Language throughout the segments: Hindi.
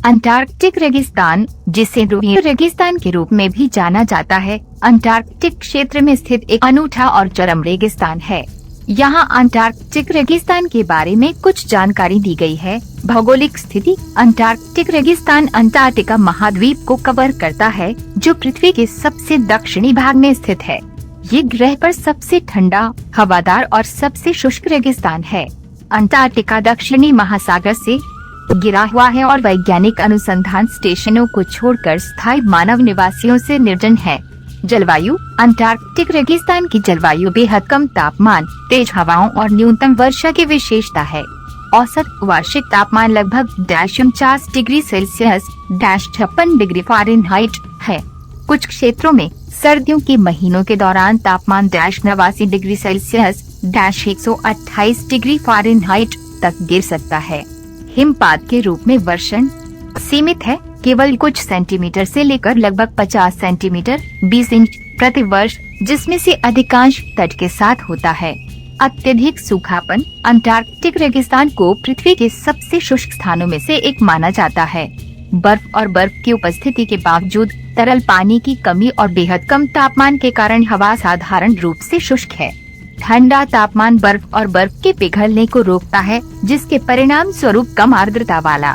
अंटार्कटिक रेगिस्तान, जिसे ध्रुवीय रेगिस्तान के रूप में भी जाना जाता है, अंटार्कटिक क्षेत्र में स्थित एक अनूठा और चरम रेगिस्तान है। यहाँ अंटार्कटिक रेगिस्तान के बारे में कुछ जानकारी दी गई है। भौगोलिक स्थिति: अंटार्कटिक रेगिस्तान अंटार्कटिका महाद्वीप को कवर करता है, जो पृथ्वी के सबसे दक्षिणी भाग में स्थित है। ये ग्रह पर सबसे ठंडा, हवादार और सबसे शुष्क रेगिस्तान है। अंटार्कटिका दक्षिणी महासागर से घिरा हुआ है और वैज्ञानिक अनुसंधान स्टेशनों को छोड़कर स्थायी मानव निवासियों से निर्जन है। जलवायु: अंटार्कटिक रेगिस्तान की जलवायु बेहद कम तापमान, तेज हवाओं और न्यूनतम वर्षा की विशेषता है। औसत वार्षिक तापमान लगभग 49 डिग्री सेल्सियस 56 डिग्री फ़ारेनहाइट है। कुछ क्षेत्रों में सर्दियों के महीनों के दौरान तापमान 89 डिग्री सेल्सियस 128 डिग्री फ़ारेनहाइट तक गिर सकता है। हिमपात के रूप में वर्षण सीमित है, केवल कुछ सेंटीमीटर से लेकर लगभग 50 सेंटीमीटर 20 इंच प्रति वर्ष, जिसमें से अधिकांश तट के साथ होता है। अत्यधिक सूखापन: अंटार्कटिक रेगिस्तान को पृथ्वी के सबसे शुष्क स्थानों में से एक माना जाता है। बर्फ और बर्फ की उपस्थिति के बावजूद तरल पानी की कमी और बेहद कम तापमान के कारण हवा साधारण रूप से शुष्क है। ठंडा तापमान बर्फ और बर्फ के पिघलने को रोकता है, जिसके परिणाम स्वरूप कम आर्द्रता वाला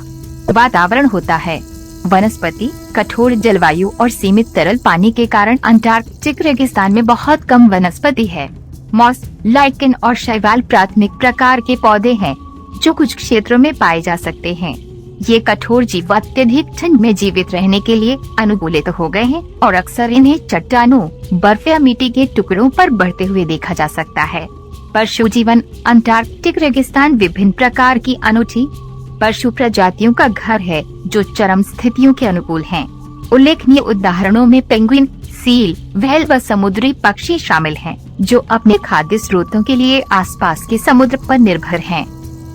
वातावरण होता है। वनस्पति: कठोर जलवायु और सीमित तरल पानी के कारण अंटार्कटिक रेगिस्तान में बहुत कम वनस्पति है। मॉस, लाइकेन और शैवाल प्राथमिक प्रकार के पौधे हैं, जो कुछ क्षेत्रों में पाए जा सकते हैं। ये कठोर जीव अत्यधिक ठंड में जीवित रहने के लिए अनुकूलित हो गए हैं और अक्सर इन्हें चट्टानों, बर्फ या मिट्टी के टुकड़ों पर बढ़ते हुए देखा जा सकता है। पशु जीवन: अंटार्कटिक रेगिस्तान विभिन्न प्रकार की अनूठी पशु प्रजातियों का घर है, जो चरम स्थितियों के अनुकूल हैं। उल्लेखनीय उदाहरणों में पेंगुइन, सील, व्हेल व समुद्री पक्षी शामिल हैं, जो अपने खाद्य स्रोतों के लिए आसपास के समुद्र पर निर्भर हैं।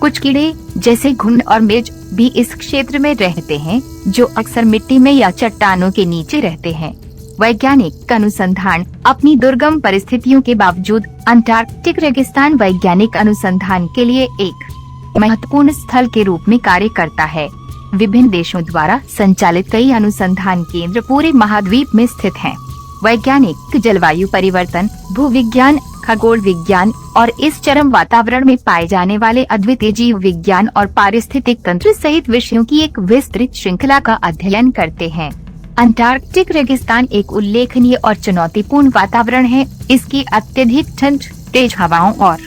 कुछ कीड़े जैसे घुन और मिर्च भी इस क्षेत्र में रहते हैं, जो अक्सर मिट्टी में या चट्टानों के नीचे रहते हैं। वैज्ञानिक अनुसंधान: अपनी दुर्गम परिस्थितियों के बावजूद अंटार्कटिक रेगिस्तान वैज्ञानिक अनुसंधान के लिए एक महत्वपूर्ण स्थल के रूप में कार्य करता है। विभिन्न देशों द्वारा संचालित कई अनुसंधान केंद्र पूरे महाद्वीप में स्थित हैं। वैज्ञानिक जलवायु परिवर्तन, भूविज्ञान, खगोल विज्ञान और इस चरम वातावरण में पाए जाने वाले अद्वितीय जीव विज्ञान और पारिस्थितिक तंत्र सहित विषयों की एक विस्तृत श्रृंखला का अध्ययन करते हैं। अंटार्कटिक रेगिस्तान एक उल्लेखनीय और चुनौतीपूर्ण वातावरण है। इसकी अत्यधिक ठंड, तेज हवाओं और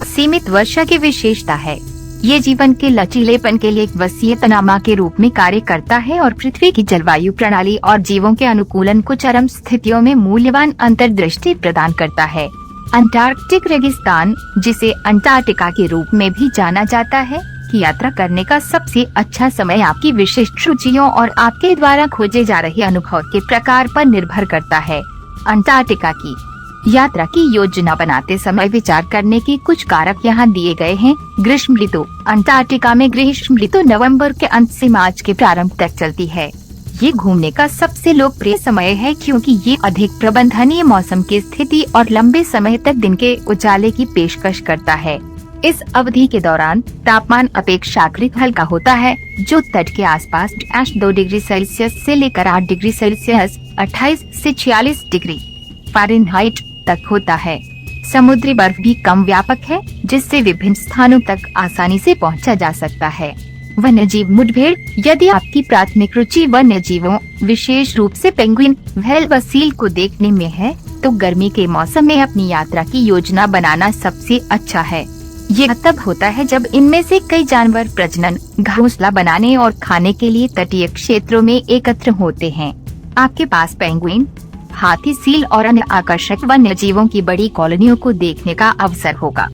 सीमित वर्षा की विशेषता है। ये जीवन के लचीलेपन के लिए एक वसीयतनामा के रूप में कार्य करता है और पृथ्वी की जलवायु प्रणाली और जीवों के अनुकूलन को चरम स्थितियों में मूल्यवान अंतर्दृष्टि प्रदान करता है। अंटार्कटिक रेगिस्तान, जिसे अंटार्कटिका के रूप में भी जाना जाता है, की यात्रा करने का सबसे अच्छा समय आपकी विशिष्ट रुचियों और आपके द्वारा खोजे जा रहे अनुभव के प्रकार पर निर्भर करता है। अंटार्कटिका की यात्रा की योजना बनाते समय विचार करने के कुछ कारक यहाँ दिए गए हैं। ग्रीष्म ऋतु: अंटार्कटिका में ग्रीष्म ऋतु नवंबर के अंत से मार्च के प्रारंभ तक चलती है। ये घूमने का सबसे लोकप्रिय समय है, क्योंकि ये अधिक प्रबंधनीय मौसम की स्थिति और लंबे समय तक दिन के उजाले की पेशकश करता है। इस अवधि के दौरान तापमान अपेक्षाकृत हल्का होता है, जो तट के आसपास 2 डिग्री सेल्सियस से लेकर 8 डिग्री सेल्सियस 28 से 46 डिग्री फ़ारेनहाइट तक होता है। समुद्री बर्फ भी कम व्यापक है, जिससे विभिन्न स्थानों तक आसानी से पहुंचा जा सकता है। वन्यजीव मुठभेड़: यदि आपकी प्राथमिक रुचि वन्यजीवों, विशेष रूप से पेंगुइन, व्हेल व सील को देखने में है, तो गर्मी के मौसम में अपनी यात्रा की योजना बनाना सबसे अच्छा है। ये तब होता है जब इनमें से कई जानवर प्रजनन, घोंसला बनाने और खाने के लिए तटीय क्षेत्रों में एकत्र होते हैं। आपके पास पेंगुइन, हाथी, सील और अन्य आकर्षक वन्यजीवों की बड़ी कॉलोनियों को देखने का अवसर होगा।